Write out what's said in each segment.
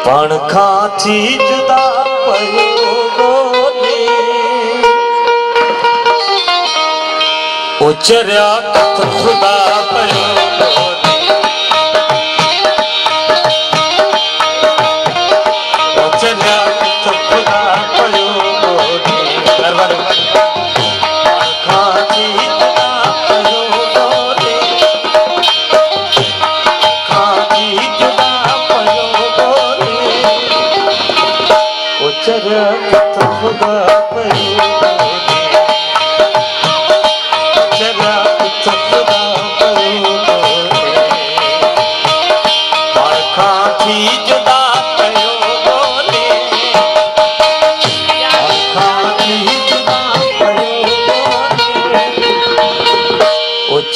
पण खाची जुदा पयो उचर्या तथ खुदा पयो उचर्या तथ खुदा पयो खाची जुदा पयो खाची जुदा पयो उचर्या तथ खुदा पयो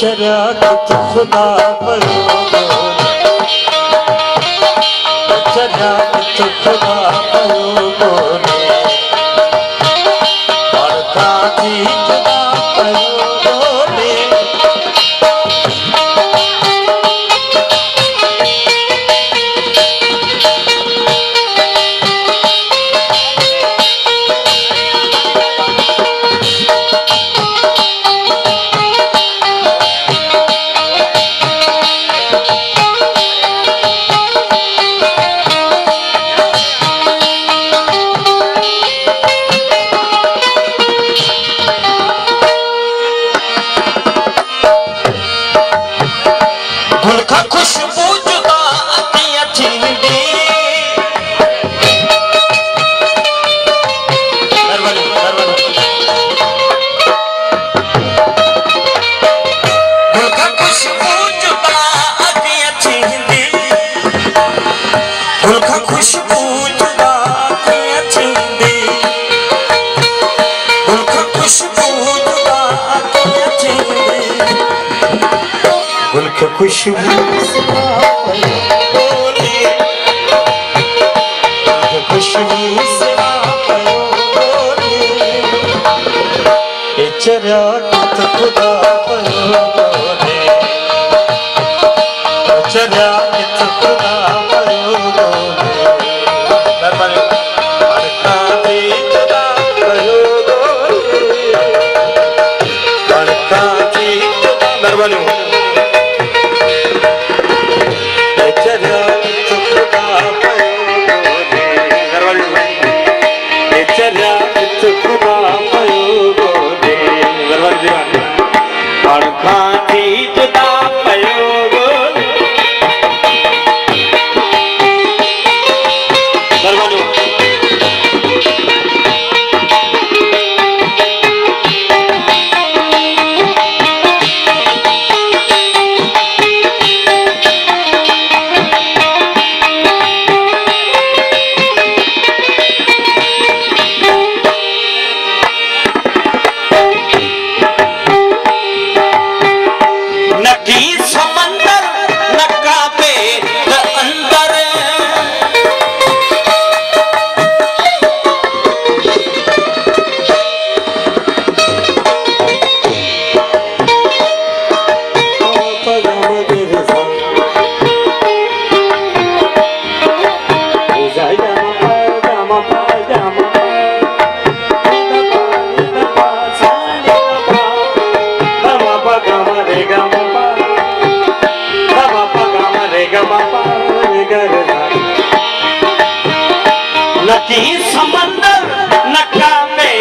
चर्या तो खुदा पयो चर्या तो खुदा पयो और काठी जुदा पयो खुशबू जुदा अतिया छिंदी खुशबू जुदा अतिया छिंदी खुशबू जुदा अतिया छिंदी खुशबू जुदा अतिया छिंदी खुशबू खुशबू चर्या तो खुदा पयो चर्या तो खुदा पयो जुदा पयो नरवानी नदी समंदर नका में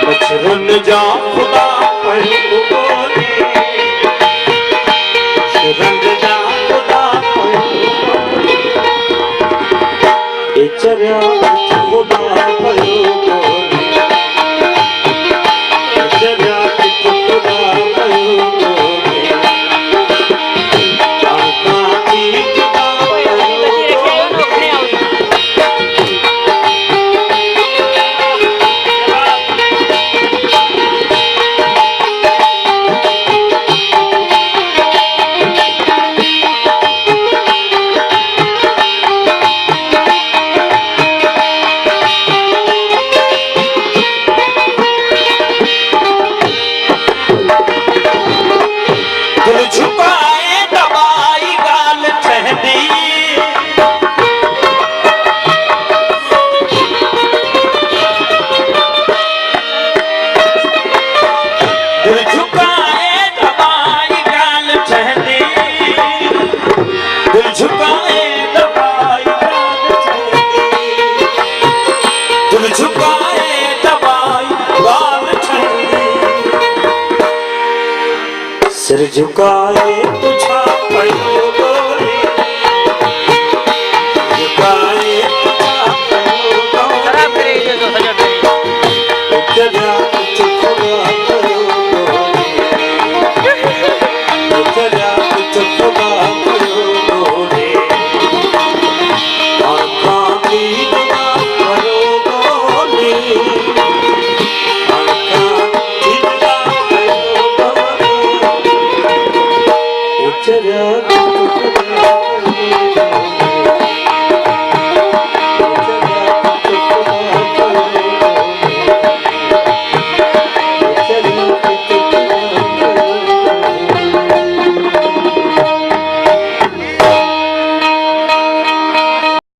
मछरुन जा खुदा पयो रंग जा खुदा पयो चर्या खुदा पयो चर्या खुदा पयो सिर झुकाए तुझा पयो